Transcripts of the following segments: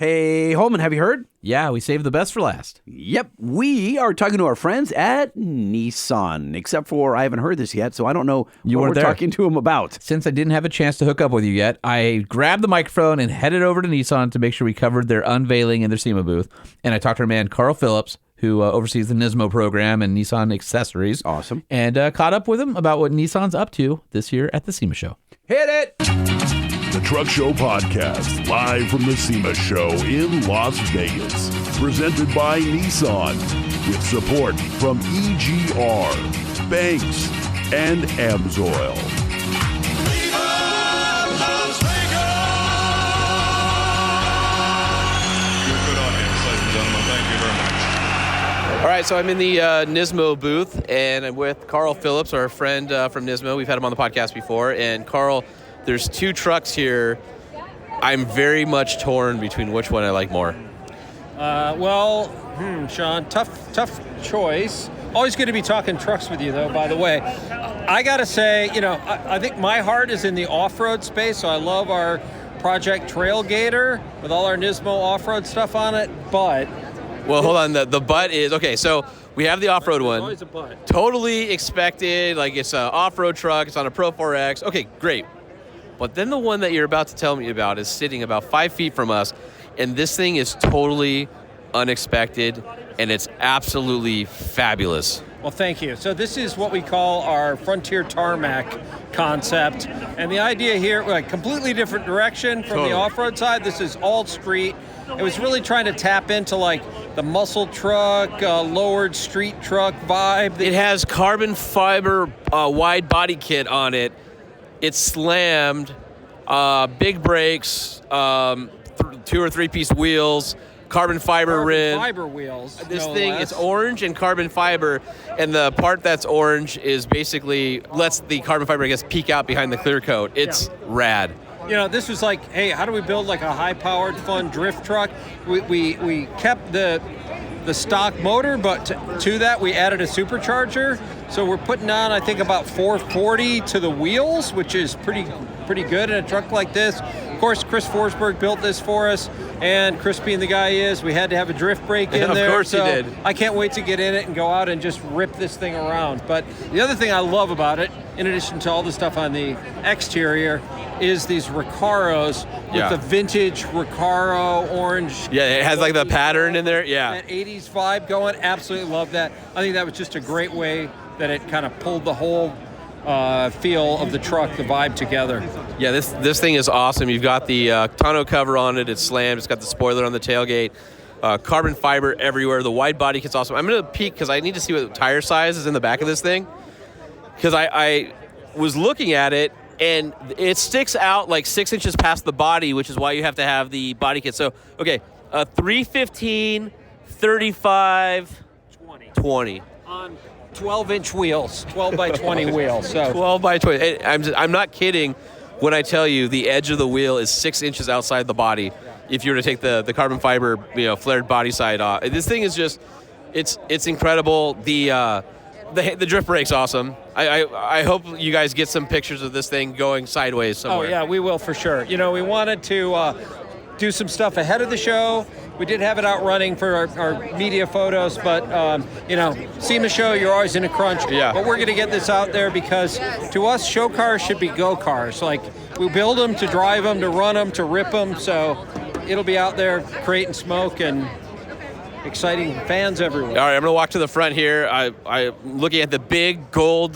Hey, Holman, have you heard? Yeah, we saved the best for last. Yep, we are talking to our friends at Nissan, except for I haven't heard this yet, so I don't know what we're talking to them about. Since I didn't have a chance to hook up with you yet, I grabbed the microphone and headed over to Nissan to make sure we covered their unveiling in their SEMA booth. And I talked to our man, Carl Phillips, who oversees the NISMO program and Nissan accessories. Awesome. And caught up with him about what Nissan's up to this year at the SEMA show. Hit it! The Truck Show Podcast, live from the SEMA show in Las Vegas. Presented by Nissan, with support from EGR, Banks, and AMSOIL. All right, so I'm in the NISMO booth, and I'm with Carl Phillips, our friend from NISMO. We've had him on the podcast before. And Carl, there's two trucks here. I'm very much torn between which one I like more. Sean, tough choice. Always good to be talking trucks with you, though, by the way. I got to say, I think my heart is in the off-road space, so I love our Project Trailgator with all our NISMO off-road stuff on it, but... Well, hold on. The butt is... Okay, so we have the off-road one. Always a butt. Totally expected. Like, it's an off-road truck. It's on a Pro 4X. Okay, great. But then the one that you're about to tell me about is sitting about 5 feet from us, and this thing is totally unexpected, and it's absolutely fabulous. Well, thank you. So this is what we call our Frontier Tarmac concept. And the idea here, like, completely different direction from the off-road side. This is all street. It was really trying to tap into, like, the muscle truck, lowered street truck vibe. It has carbon fiber wide body kit on it. It's slammed, big brakes, 2 or 3 piece wheels, carbon fiber rim. Fiber wheels. This thing is orange and carbon fiber, and the part that's orange is basically lets the carbon fiber, I guess, peek out behind the clear coat. It's rad. This was like, hey, how do we build like a high-powered, fun drift truck? We kept the stock motor, but to that we added a supercharger. So we're putting on, I think, about 440 to the wheels, which is pretty good in a truck like this. Of course, Chris Forsberg built this for us, and Chris being the guy he is, we had to have a drift brake in there. Of course so he did. I can't wait to get in it and go out and just rip this thing around. But the other thing I love about it, in addition to all the stuff on the exterior, is these Recaros with the vintage Recaro orange. Yeah, it has like the pattern in there. Yeah. That 80s vibe going. Absolutely love that. I think that was just a great way that it kind of pulled the whole feel of the truck, the vibe together. Yeah, this thing is awesome. You've got the tonneau cover on it. It's slammed. It's got the spoiler on the tailgate. Carbon fiber everywhere. The wide body kit's awesome. I'm going to peek because I need to see what tire size is in the back of this thing. Because I was looking at it, and it sticks out like 6 inches past the body, which is why you have to have the body kit. So, okay, 315, 35, 20. On 12-inch wheels, 12 by 20 wheels. So 12 by 20. I'm not kidding when I tell you the edge of the wheel is 6 inches outside the body. If you were to take the carbon fiber, flared body side off, this thing is just, it's incredible. The drift brake's awesome. I hope you guys get some pictures of this thing going sideways somewhere. Oh yeah, we will for sure. We wanted to do some stuff ahead of the show. We did have it out running for our media photos, but SEMA show, you're always in a crunch. Yeah. But we're going to get this out there because to us, show cars should be go cars. Like, we build them to drive them, to run them, to rip them. So it'll be out there creating smoke and exciting fans everywhere. All right, I'm going to walk to the front here. I'm looking at the big gold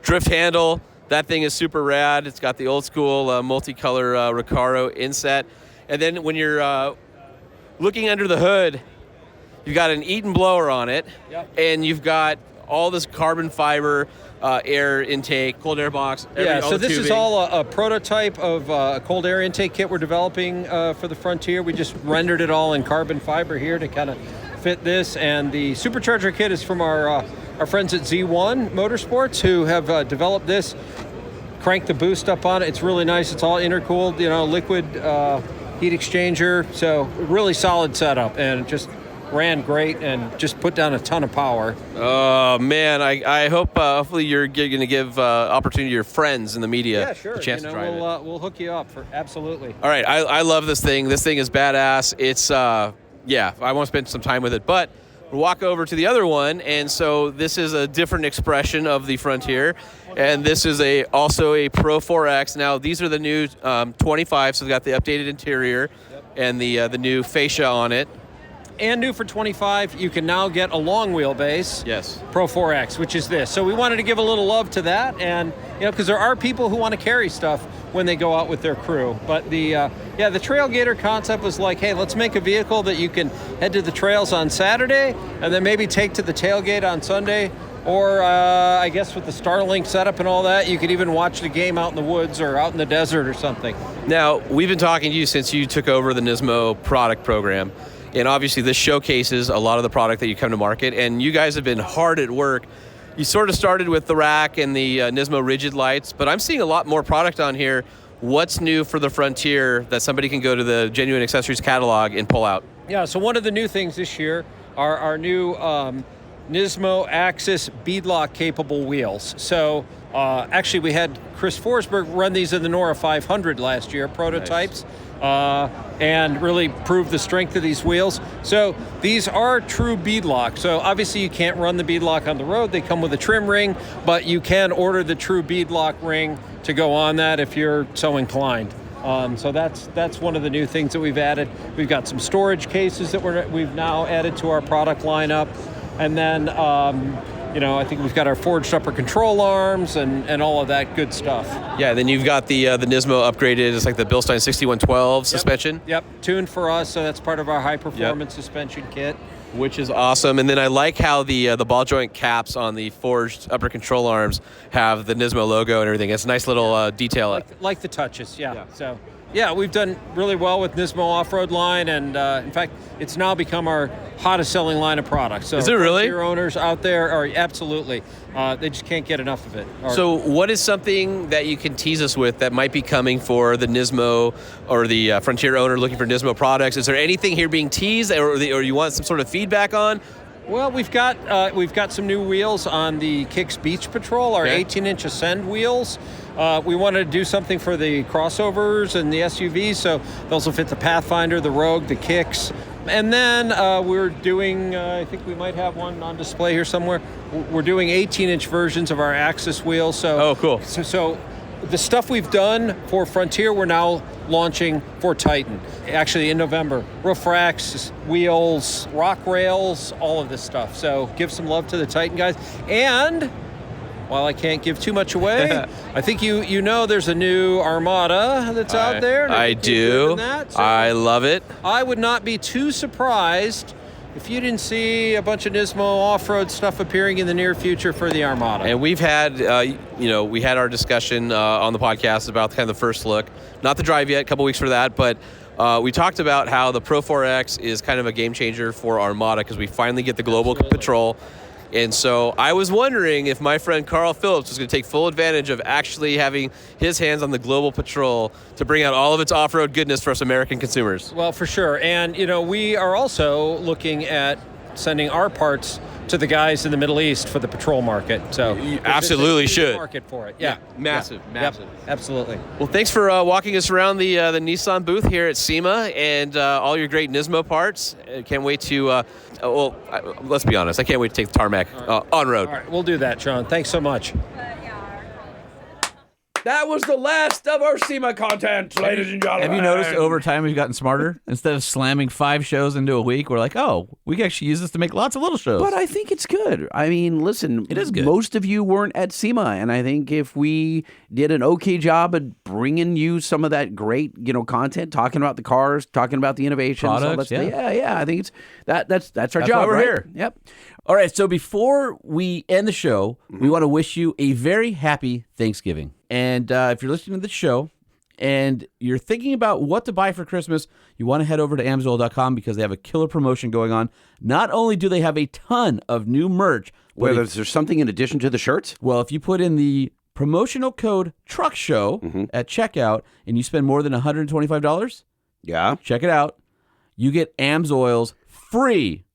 drift handle. That thing is super rad. It's got the old school multicolor Recaro inset. And then when you're looking under the hood, you've got an Eaton blower on it, and you've got all this carbon fiber air intake, cold air box. So this is all a prototype of a cold air intake kit we're developing for the Frontier. We just rendered it all in carbon fiber here to kind of fit this, and the supercharger kit is from our friends at Z1 Motorsports, who have developed this. Crank the boost up on it. It's really nice. It's all intercooled, liquid heat exchanger. So really solid setup, and just ran great and just put down a ton of power. Oh, man, I hope hopefully you're going to give opportunity to your friends in the media a chance to drive it. We'll hook you up, absolutely. All right, I love this thing. This thing is badass. It's, I want to spend some time with it, but we'll walk over to the other one, and so this is a different expression of the Frontier, and this is also a Pro 4X. Now, these are the new 25, so they got the updated interior and the new fascia on it. And new for 25, you can now get a long wheelbase. Yes. Pro 4X, which is this. So we wanted to give a little love to that, and because there are people who want to carry stuff when they go out with their crew. But the Trailgater concept was like, hey, let's make a vehicle that you can head to the trails on Saturday and then maybe take to the tailgate on Sunday. Or I guess with the Starlink setup and all that, you could even watch the game out in the woods or out in the desert or something. Now, we've been talking to you since you took over the NISMO product program. And obviously this showcases a lot of the product that you come to market, and you guys have been hard at work. You sort of started with the rack and the NISMO rigid lights, but I'm seeing a lot more product on here. What's new for the Frontier that somebody can go to the Genuine Accessories catalog and pull out? Yeah, so one of the new things this year are our new NISMO Axis beadlock capable wheels. So actually we had Chris Forsberg run these in the Nora 500 last year, prototypes. Nice. And really prove the strength of these wheels. So these are true beadlock. So obviously you can't run the beadlock on the road. They come with a trim ring, but you can order the true beadlock ring to go on that if you're so inclined. So that's one of the new things that we've added. We've got some storage cases that we've now added to our product lineup. And then I think we've got our forged upper control arms and all of that good stuff. Yeah, then you've got the NISMO upgraded. It's like the Bilstein 6112 suspension. Yep, tuned for us, so that's part of our high-performance suspension kit. Which is awesome. And then I like how the ball joint caps on the forged upper control arms have the NISMO logo and everything. It's a nice little detail. Like the touches, yeah. So, we've done really well with NISMO off-road line, and in fact, it's now become our hottest selling line of products. So is it really? Your owners out there are absolutely, they just can't get enough of it. So what is something that you can tease us with that might be coming for the NISMO or the Frontier owner looking for NISMO products? Is there anything here being teased or you want some sort of feedback on? Well, we've got some new wheels on the Kicks Beach Patrol, our 18-inch Ascend wheels. We wanted to do something for the crossovers and the SUVs, so those will fit the Pathfinder, the Rogue, the Kicks. And then we're doing, I think we might have one on display here somewhere. We're doing 18-inch versions of our Axis wheels. So, cool. So the stuff we've done for Frontier, we're now launching for Titan. Actually, in November. Roof racks, wheels, rock rails, all of this stuff. So give some love to the Titan guys. And while I can't give too much away, I think you know there's a new Armada that's out there. I do. So I love it. I would not be too surprised if you didn't see a bunch of NISMO off-road stuff appearing in the near future for the Armada. And we've had, we had our discussion on the podcast about kind of the first look. Not the drive yet, a couple weeks for that, but we talked about how the Pro 4X is kind of a game changer for Armada because we finally get the global patrol. And so I was wondering if my friend Carl Phillips was going to take full advantage of actually having his hands on the Global Patrol to bring out all of its off-road goodness for us American consumers. Well, for sure. And, we are also looking at sending our parts to the guys in the Middle East for the patrol market. So you absolutely should. Market for it. Yeah. Massive. Yep, absolutely. Well, thanks for walking us around the Nissan booth here at SEMA and all your great NISMO parts. Can't wait to, let's be honest, I can't wait to take the tarmac on road. All right, we'll do that, Sean. Thanks so much. That was the last of our SEMA content, ladies and gentlemen. Have you noticed over time we've gotten smarter? Instead of slamming 5 shows into a week, we're like, we can actually use this to make lots of little shows. But I think it's good. I mean, listen, it is good. Most of you weren't at SEMA, and I think if we did an okay job at bringing you some of that great, content, talking about the cars, talking about the innovations, products, I think it's that's our job. Why we're right? here. Yep. All right, so before we end the show, we want to wish you a very happy Thanksgiving. And if you're listening to the show and you're thinking about what to buy for Christmas, you want to head over to AMSOIL.com because they have a killer promotion going on. Not only do they have a ton of new merch. Whether there's something in addition to the shirts? Well, if you put in the promotional code TRUCKSHOW at checkout and you spend more than $125, check it out, you get AMSOIL's free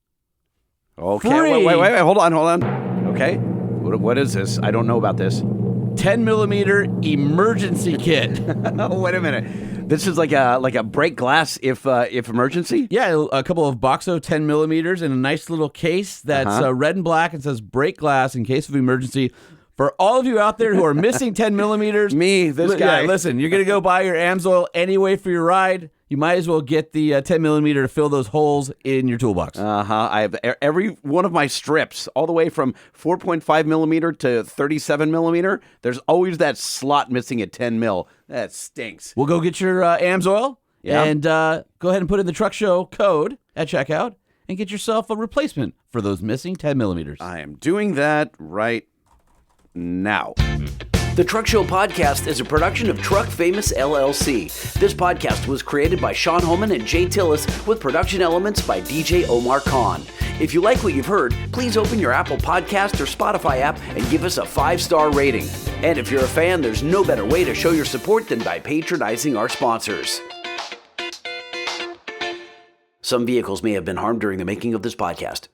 Okay, free. wait, hold on. Okay, what is this? I don't know about this. 10mm emergency kit. Oh, wait a minute. This is like a break glass if emergency. Yeah, a couple of Boxo 10mm in a nice little case that's red and black and says break glass in case of emergency. For all of you out there who are missing 10mm, Me, this guy. Yeah, listen, you're going to go buy your AMSOIL anyway for your ride. You might as well get the 10mm to fill those holes in your toolbox. I have every one of my strips, all the way from 4.5mm to 37mm. There's always that slot missing at 10mm. That stinks. We'll go get your AMSOIL and go ahead and put in the Truck Show code at checkout and get yourself a replacement for those missing 10mm. I am doing that right now. The Truck Show Podcast is a production of Truck Famous LLC. This podcast was created by Sean Holman and Jay Tillis with production elements by DJ Omar Khan. If you like what you've heard, please open your Apple Podcast or Spotify app and give us a 5-star rating. And if you're a fan, there's no better way to show your support than by patronizing our sponsors. Some vehicles may have been harmed during the making of this podcast.